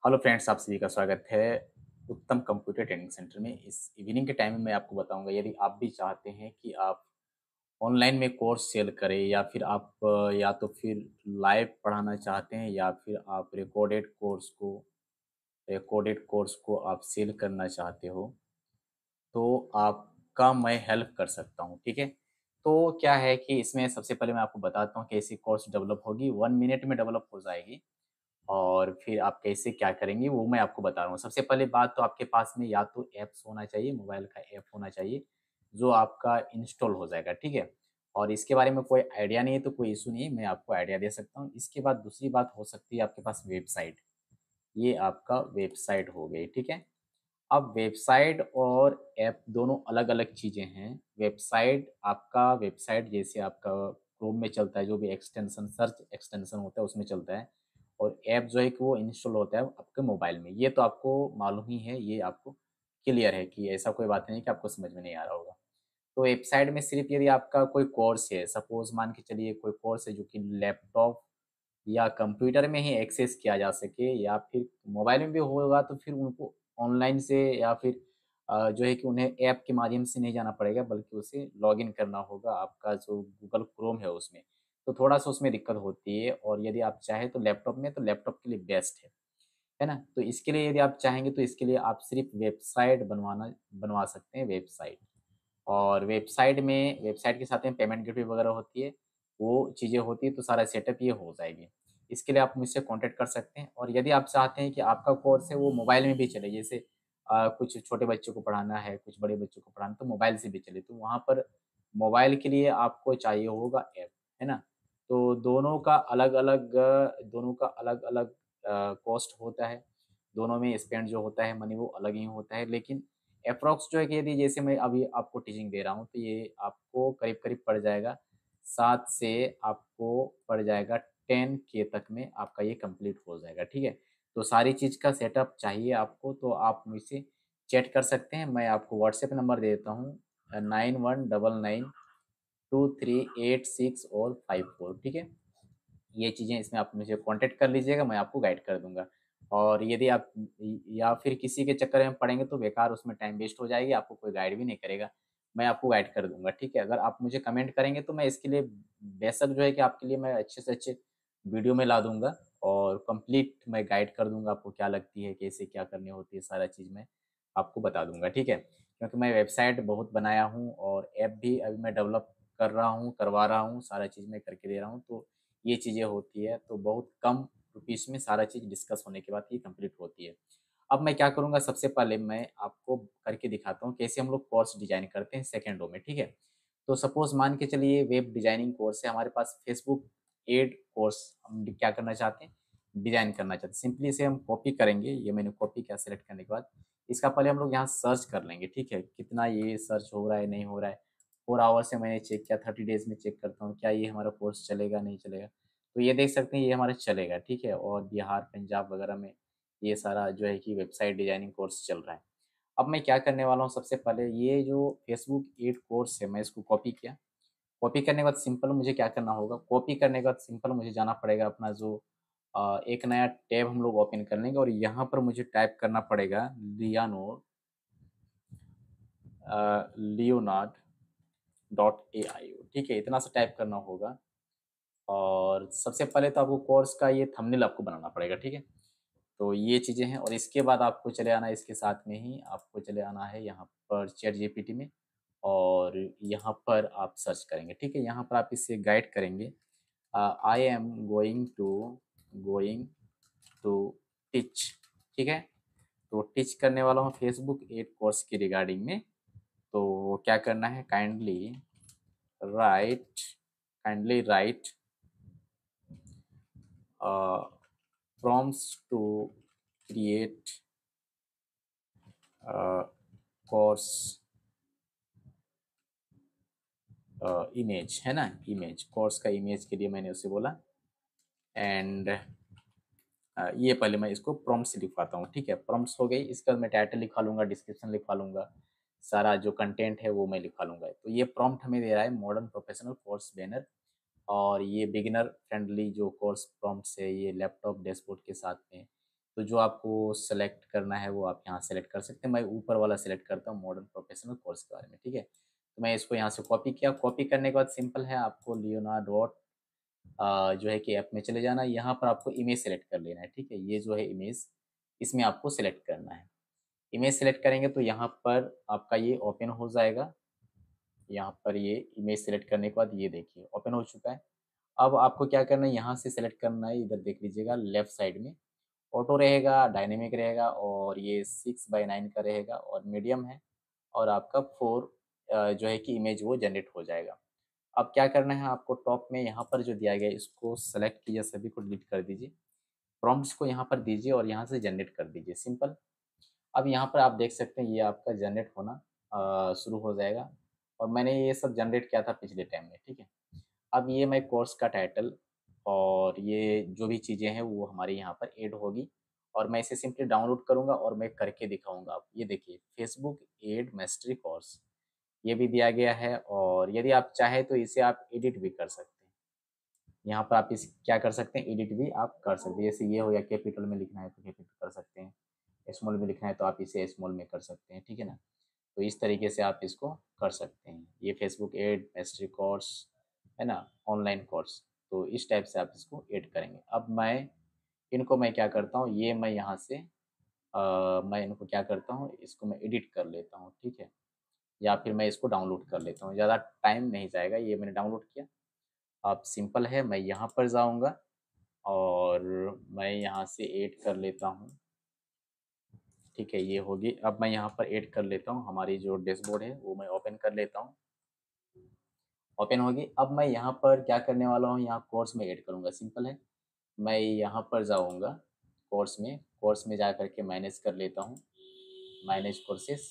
Hello friends, आप सभी का स्वागत है उत्तम कंप्यूटर ट्रेनिंग सेंटर में। इस इवनिंग के टाइम में मैं आपको बताऊंगा, यदि आप भी चाहते हैं कि आप ऑनलाइन में कोर्स सेल करें या फिर आप या तो फिर लाइव पढ़ाना चाहते हैं या फिर आप रिकॉर्डेड कोर्स को आप सेल करना चाहते हो, तो आपका मैं हेल्प कर सकता हूँ। ठीक है, तो क्या है कि इसमें सबसे पहले मैं आपको बताता हूँ कैसी कोर्स डेवलप होगी। 1 मिनट में डेवलप हो जाएगी और फिर आप कैसे क्या करेंगे वो मैं आपको बता रहा हूँ। सबसे पहले बात तो आपके पास में या तो ऐप्स होना चाहिए, मोबाइल का ऐप होना चाहिए जो आपका इंस्टॉल हो जाएगा। ठीक है, और इसके बारे में कोई आइडिया नहीं है तो कोई इशू नहीं है, मैं आपको आइडिया दे सकता हूँ। इसके बाद दूसरी बात हो सकती है आपके पास वेबसाइट। ये आपका वेबसाइट हो गई। ठीक है, अब वेबसाइट और ऐप दोनों अलग अलग चीज़ें हैं। वेबसाइट जैसे आपका क्रोम में चलता है, जो भी एक्सटेंशन सर्च एक्सटेंशन होता है उसमें चलता है, और ऐप जो है कि वो इंस्टॉल होता है आपके मोबाइल में। ये तो आपको मालूम ही है, ये आपको क्लियर है कि ऐसा कोई बात नहीं कि आपको समझ में नहीं आ रहा होगा। तो वेबसाइट में सिर्फ यदि आपका कोई कोर्स है, सपोज मान के चलिए कोई कोर्स है जो कि लैपटॉप या कंप्यूटर में ही एक्सेस किया जा सके या फिर मोबाइल में भी होगा, तो फिर उनको ऑनलाइन से या फिर जो है कि उन्हें ऐप के माध्यम से नहीं जाना पड़ेगा, बल्कि उसे लॉगिन करना होगा आपका जो गूगल क्रोम है उसमें। तो थोड़ा-सा उसमें दिक्कत होती है, और यदि आप चाहें तो लैपटॉप में, तो लैपटॉप के लिए बेस्ट है ना? तो इसके लिए यदि आप चाहेंगे तो इसके लिए आप सिर्फ़ वेबसाइट बनवा सकते हैं, वेबसाइट। और वेबसाइट के साथ में पेमेंट गेटवे वगैरह होती है, वो चीज़ें होती हैं, तो सारा सेटअप ये हो जाएगी। इसके लिए आप मुझसे कॉन्टैक्ट कर सकते हैं, और यदि आप चाहते हैं कि आपका कोर्स है वो मोबाइल में भी चले, जैसे कुछ छोटे बच्चों को पढ़ाना है, कुछ बड़े बच्चों को पढ़ाना है, तो मोबाइल से भी चले, तो वहाँ पर मोबाइल के लिए आपको चाहिए होगा ऐप, है ना? तो दोनों का अलग-अलग कॉस्ट होता है, दोनों में स्पेंड जो होता है मनी वो अलग ही होता है, लेकिन एप्रॉक्स जो है कि यदि जैसे मैं अभी आपको टीचिंग दे रहा हूँ, तो ये आपको करीब-करीब पड़ जाएगा 7 से आपको पड़ जाएगा 10 के तक में आपका ये कंप्लीट हो जाएगा। ठीक है? तो सारी चीज़ का सेटअप चाहिए आपको तो आप मुझसे चैट कर सकते हैं। मैं आपको व्हाट्सएप नंबर दे देता हूँ 91992386 और 54। ठीक है? ये चीज़ें इसमें आप मुझे कॉन्टैक्ट कर लीजिएगा, मैं आपको गाइड कर दूँगा। और यदि आप या फिर किसी के चक्कर में पड़ेंगे तो बेकार उसमें टाइम वेस्ट हो जाएगी, आपको कोई गाइड भी नहीं करेगा, मैं आपको गाइड कर दूँगा, ठीक है? अगर आप मुझे कमेंट करेंगे तो मैं इसके लिए बेशक जो है कि आपके लिए मैं अच्छे से अच्छे वीडियो में ला दूँगा, और कंप्लीट मैं गाइड कर दूँगा आपको क्या लगती है, कैसे क्या करनी होती है, सारा चीज़ मैं आपको बता दूँगा, ठीक है? क्योंकि मैं वेबसाइट बहुत बनाया हूँ और ऐप भी अभी मैं डेवलप कर रहा हूँ, करवा रहा हूँ, सारा चीज़ मैं करके दे रहा हूँ, तो ये चीज़ें होती है, तो बहुत कम रुपीस में सारा चीज़ डिस्कस होने के बाद ये कंप्लीट होती है। अब मैं क्या करूँगा, सबसे पहले मैं आपको करके दिखाता हूँ कैसे हम लोग कोर्स डिज़ाइन करते हैं सेकंडों में, ठीक है? तो सपोज़ मान के चलिए वेब डिज़ाइनिंग कोर्स है हमारे पास, फेसबुक एड कोर्स हम क्या करना चाहते हैं, डिज़ाइन करना चाहते हैं। सिंपली इसे हम कॉपी करेंगे, ये मैंने कॉपी किया सेलेक्ट करने के बाद, इसका पहले हम लोग यहाँ सर्च कर लेंगे, ठीक है? कितना ये सर्च हो रहा है, नहीं हो रहा है। 4 आवर्स से मैंने चेक किया, 30 डेज़ में चेक करता हूँ, क्या ये हमारा कोर्स चलेगा, नहीं चलेगा? तो ये देख सकते हैं ये हमारा चलेगा, ठीक है? और बिहार, पंजाब वगैरह में ये सारा जो है कि वेबसाइट डिज़ाइनिंग कोर्स चल रहा है। अब मैं क्या करने वाला हूँ, सबसे पहले ये जो फेसबुक एड कोर्स है मैं इसको कॉपी किया। कॉपी करने के बाद सिंपल मुझे क्या करना होगा, कॉपी करने के बाद सिंपल मुझे जाना पड़ेगा अपना जो एक नया टैब हम लोग ओपन कर लेंगे, और यहाँ पर मुझे टाइप करना पड़ेगा लियोनार्ड डॉट एआईओ, ठीक है? इतना सा टाइप करना होगा। और सबसे पहले तो आपको कोर्स का ये थंबनेल आपको बनाना पड़ेगा, ठीक है? तो ये चीज़ें हैं, और इसके बाद आपको चले आना है, इसके साथ में ही आपको चले आना है यहाँ पर चैट जीपीटी में, और यहाँ पर आप सर्च करेंगे, ठीक है? यहाँ पर आप इसे गाइड करेंगे, I am going to teach, ठीक है? तो टीच करने वाला हूँ फेसबुक एड कोर्स के रिगार्डिंग में। तो क्या करना है, write kindly write prompts to create course image, है ना? इमेज कोर्स का इमेज के लिए मैंने उसे बोला, एंड ये पहले मैं इसको प्रॉम्प्ट लिखवाता हूँ, ठीक है? प्रॉम्प्ट्स हो गई, इसका मैं टाइटल लिखवा लूँगा, डिस्क्रिप्शन लिखवा लूँगा, सारा जो कंटेंट है वो मैं लिखवा लूँगा। तो ये प्रॉम्प्ट हमें दे रहा है मॉडर्न प्रोफेशनल कोर्स बैनर, और ये बिगिनर फ्रेंडली जो कोर्स प्रॉम्प्ट्स है, ये लैपटॉप डैशबोर्ड के साथ में तो जो आपको सेलेक्ट करना है वो आप यहाँ सेलेक्ट कर सकते हैं। मैं ऊपर वाला सेलेक्ट करता हूँ मॉडर्न प्रोफेशनल कोर्स के बारे में, ठीक है। तो मैं इसको यहाँ से कॉपी किया, कॉपी करने के बाद सिंपल है, आपको लियोनार्डो जो है कि ऐप में चले जाना, यहाँ पर आपको इमेज सेलेक्ट कर लेना है, ठीक है। ये जो है इमेज, इसमें आपको सेलेक्ट करना है। इमेज सेलेक्ट करेंगे तो यहाँ पर आपका ये ओपन हो जाएगा। यहाँ पर ये इमेज सेलेक्ट करने के बाद ये देखिए ओपन हो चुका है। अब आपको क्या करना है, यहाँ से सेलेक्ट करना है, इधर देख लीजिएगा लेफ्ट साइड में ऑटो रहेगा, डायनेमिक रहेगा, और ये 6:9 का रहेगा, और मीडियम है, और आपका 4 जो है कि इमेज वो जनरेट हो जाएगा। अब क्या करना है आपको, टॉप में यहाँ पर जो दिया गया है इसको सेलेक्ट कीजिए, सभी को डिलीट कर दीजिए, प्रॉम्प्ट्स को यहाँ पर दीजिए और यहाँ से जनरेट कर दीजिए, सिंपल। अब यहाँ पर आप देख सकते हैं ये आपका जनरेट होना शुरू हो जाएगा, और मैंने ये सब जनरेट किया था पिछले टाइम में, ठीक है। अब ये मैं कोर्स का टाइटल और ये जो भी चीज़ें हैं वो हमारे यहाँ पर ऐड होगी, और मैं इसे सिंपली डाउनलोड करूँगा और मैं करके दिखाऊँगा। आप ये देखिए फेसबुक एड मास्टरी कोर्स ये भी दिया गया है, और यदि आप चाहें तो इसे आप एडिट भी कर सकते हैं। यहाँ पर आप इस क्या कर सकते हैं, एडिट भी आप कर सकते हैं। जैसे ये हो गया, कैपिटल में लिखना है तो कैपिटल कर सकते हैं, स्मॉल में लिखना है तो आप इसे स्मॉल में कर सकते हैं, ठीक है ना। तो इस तरीके से आप इसको कर सकते हैं। ये फेसबुक एड मास्टरी कोर्स है ना, ऑनलाइन कोर्स, तो इस टाइप से आप इसको ऐड करेंगे। अब मैं क्या करता हूँ, ये मैं यहाँ से मैं इनको क्या करता हूँ, इसको मैं एडिट कर लेता हूँ, ठीक है, या फिर मैं इसको डाउनलोड कर लेता हूँ, ज़्यादा टाइम नहीं जाएगा। ये मैंने डाउनलोड किया। अब सिंपल है, मैं यहाँ पर जाऊँगा और मैं यहाँ से ऐड कर लेता हूँ, ठीक है, ये होगी। अब मैं यहाँ पर ऐड कर लेता हूँ, हमारी जो डैशबोर्ड है वो मैं ओपन कर लेता हूँ, ओपन होगी। अब मैं यहाँ पर क्या करने वाला हूँ, यहाँ कोर्स में ऐड करूँगा, सिंपल है। मैं यहाँ पर जाऊँगा कोर्स में जा कर के मैनेज कर लेता हूँ, मैनेज कोर्सेस,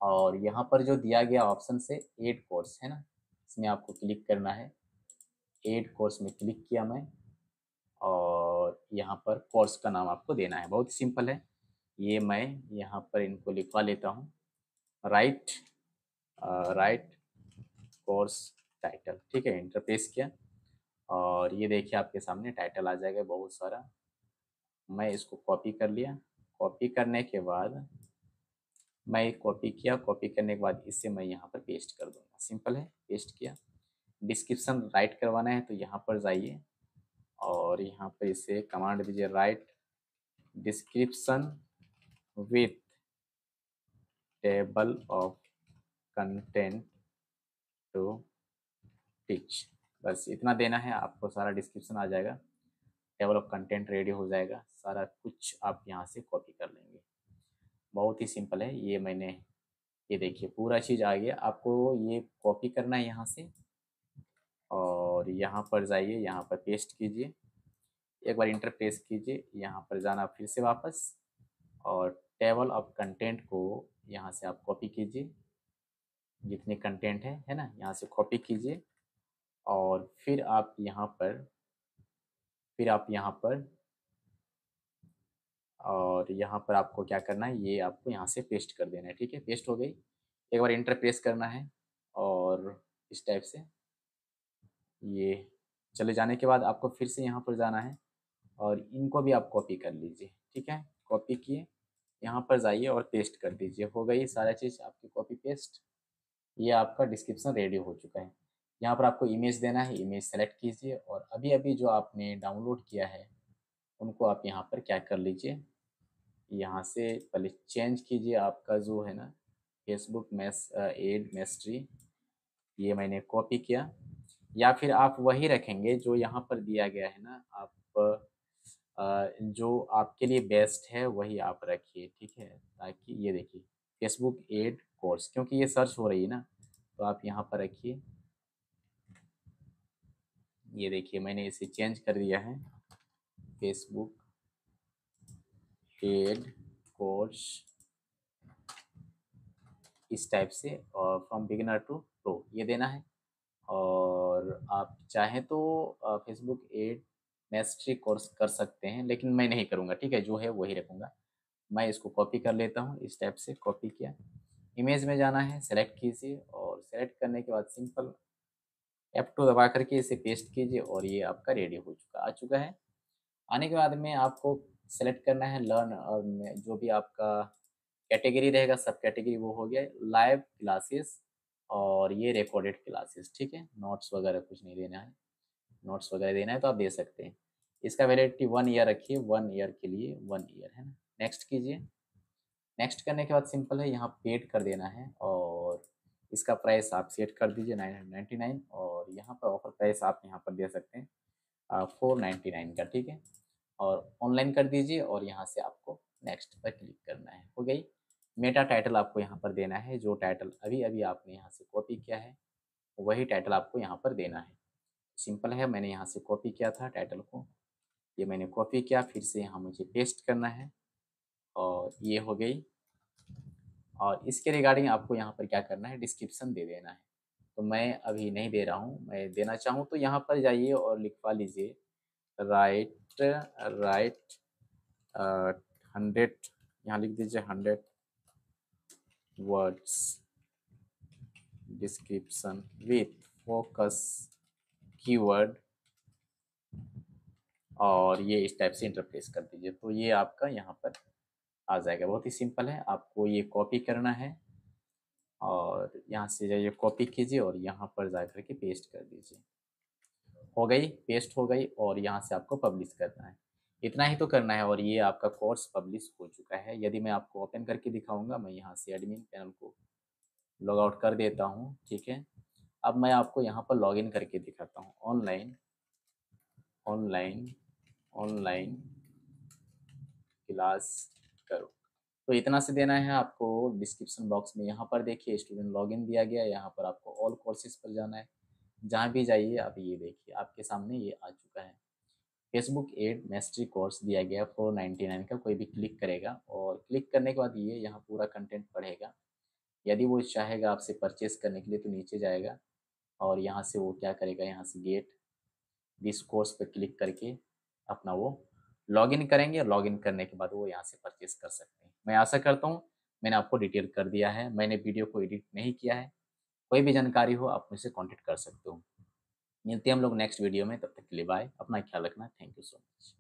और यहाँ पर जो दिया गया ऑप्शन से ऐड कोर्स है ना, इसमें आपको क्लिक करना है। ऐड कोर्स में क्लिक किया मैं, और यहाँ पर कोर्स का नाम आपको देना है, बहुत सिंपल है। ये मैं यहाँ पर इनको लिखवा लेता हूँ, राइट राइट कोर्स टाइटल, ठीक है, इंटर प्रेस किया, और ये देखिए आपके सामने टाइटल आ जाएगा बहुत सारा। मैं इसको कॉपी कर लिया, कॉपी करने के बाद मैं कॉपी किया, कॉपी करने के बाद इसे मैं यहाँ पर पेस्ट कर दूंगा, सिंपल है, पेस्ट किया। डिस्क्रिप्शन राइट करवाना है तो यहाँ पर जाइए, और यहाँ पर इसे कमांड दीजिए, write description with table of content to teach, बस इतना देना है आपको, सारा डिस्क्रिप्शन आ जाएगा, टेबल ऑफ कंटेंट रेडी हो जाएगा, सारा कुछ आप यहाँ से कॉपी कर लेंगे। बहुत ही सिंपल है। ये देखिए पूरा चीज़ आ गया, आपको ये कॉपी करना है यहाँ से, और यहाँ पर जाइए, यहाँ पर पेस्ट कीजिए, एक बार इंटर प्रेस कीजिए, यहाँ पर जाना फिर से वापस, और टेबल ऑफ कंटेंट को यहाँ से आप कॉपी कीजिए, जितने कंटेंट है ना, यहाँ से कॉपी कीजिए, और फिर आप यहाँ पर और यहाँ पर आपको क्या करना है, ये आपको यहाँ से पेस्ट कर देना है, ठीक है, पेस्ट हो गई। एक बार इंटर प्रेस करना है, और इस टाइप से ये चले जाने के बाद आपको फिर से यहाँ पर जाना है, और इनको भी आप कॉपी कर लीजिए, ठीक है, कॉपी किए, यहाँ पर जाइए और पेस्ट कर दीजिए, हो गई सारा चीज़ आपकी कॉपी पेस्ट। ये आपका डिस्क्रिप्शन रेडी हो चुका है। यहाँ पर आपको इमेज देना है, इमेज सेलेक्ट कीजिए, और अभी अभी जो आपने डाउनलोड किया है उनको आप यहाँ पर क्या कर लीजिए, यहाँ से पहले चेंज कीजिए, आपका जो है ना फेसबुक एड मास्टरी, ये मैंने कॉपी किया, या फिर आप वही रखेंगे जो यहाँ पर दिया गया है ना, आप जो आपके लिए बेस्ट है वही आप रखिए, ठीक है, ताकि ये देखिए फेसबुक एड कोर्स, क्योंकि ये सर्च हो रही है ना, तो आप यहाँ पर रखिए। ये देखिए मैंने इसे चेंज कर दिया है, फेसबुक एड कोर्स, इस टाइप से, और फ्रॉम बिगिनर टू प्रो ये देना है। और आप चाहें तो फेसबुक एड मास्टरी कोर्स कर सकते हैं, लेकिन मैं नहीं करूँगा, ठीक है, जो है वही रखूँगा। मैं इसको कॉपी कर लेता हूँ, इस टाइप से कॉपी किया, इमेज में जाना है, सेलेक्ट कीजिए, और सेलेक्ट करने के बाद सिंपल F2 दबा करके इसे पेस्ट कीजिए, और ये आपका रेडी हो चुका आ चुका है। आने के बाद में आपको सेलेक्ट करना है लर्न, और जो भी आपका कैटेगरी रहेगा सब कैटेगरी वो हो गया, लाइव क्लासेस और ये रिकॉर्डेड क्लासेस, ठीक है। नोट्स वगैरह कुछ नहीं देना है, नोट्स वगैरह देना है तो आप दे सकते हैं। इसका वैलिडिटी 1 ईयर रखिए, 1 ईयर के लिए 1 ईयर है ना। नेक्स्ट कीजिए। नेक्स्ट करने के बाद सिंपल है यहाँ पेड कर देना है, और इसका प्राइस आप सेट कर दीजिए 999, और यहाँ पर ऑफर प्राइस आप यहाँ पर दे सकते हैं 499 का, ठीक है। और ऑनलाइन कर दीजिए, और यहाँ से आपको नेक्स्ट पर क्लिक करना है, हो गई। मेटा टाइटल आपको यहाँ पर देना है, जो टाइटल अभी अभी आपने यहाँ से कॉपी किया है वही टाइटल आपको यहाँ पर देना है। सिंपल है, मैंने यहाँ से कॉपी किया था टाइटल को, ये मैंने कॉपी किया, फिर से यहाँ मुझे पेस्ट करना है, और ये हो गई। और इसके रिगार्डिंग आपको यहाँ पर क्या करना है, डिस्क्रिप्शन दे देना है। तो मैं अभी नहीं दे रहा हूँ, मैं देना चाहूँ तो यहाँ पर जाइए और लिखवा लीजिए राइट राइट 100, यहाँ लिख दीजिए 100 words description with focus keyword, और ये इस टाइप से इंटरप्रेस कर दीजिए। तो ये आपका यहाँ पर आ जाएगा, बहुत ही सिंपल है। आपको ये कॉपी करना है, और यहाँ से जाइए कॉपी कीजिए और यहाँ पर जा करके पेस्ट कर दीजिए, हो गई, पेस्ट हो गई। और यहाँ से आपको पब्लिश करना है, इतना ही तो करना है, और ये आपका कोर्स पब्लिश हो चुका है। यदि मैं आपको ओपन करके दिखाऊंगा, मैं यहाँ से एडमिन पैनल को लॉग आउट कर देता हूँ, ठीक है। अब मैं आपको यहाँ पर लॉगिन करके दिखाता हूँ, ऑनलाइन ऑनलाइन ऑनलाइन क्लास करो। तो इतना से देना है आपको। डिस्क्रिप्शन बॉक्स में यहाँ पर देखिए स्टूडेंट लॉगिन दिया गया है, यहाँ पर आपको ऑल कोर्सेज पर जाना है। जहाँ भी जाइए आप ये देखिए आपके सामने ये आ चुका है, फेसबुक एड मैस्ट्री कोर्स दिया गया 499 का। कोई भी क्लिक करेगा, और क्लिक करने के बाद ये यहाँ पूरा कंटेंट पढ़ेगा। यदि वो चाहेगा आपसे परचेस करने के लिए तो नीचे जाएगा, और यहाँ से वो क्या करेगा, यहाँ से गेट दिस कोर्स पर क्लिक करके अपना वो लॉगिन करेंगे, और लॉगिन करने के बाद वो यहाँ से परचेस कर सकते हैं। मैं आशा करता हूँ मैंने आपको डिटेल कर दिया है, मैंने वीडियो को एडिट नहीं किया है। कोई भी जानकारी हो आप मुझसे कॉन्टेक्ट कर सकते हो। मिलते हैं हम लोग नेक्स्ट वीडियो में, तब तक के लिए बाय, अपना ख्याल रखना, थैंक यू सो मच।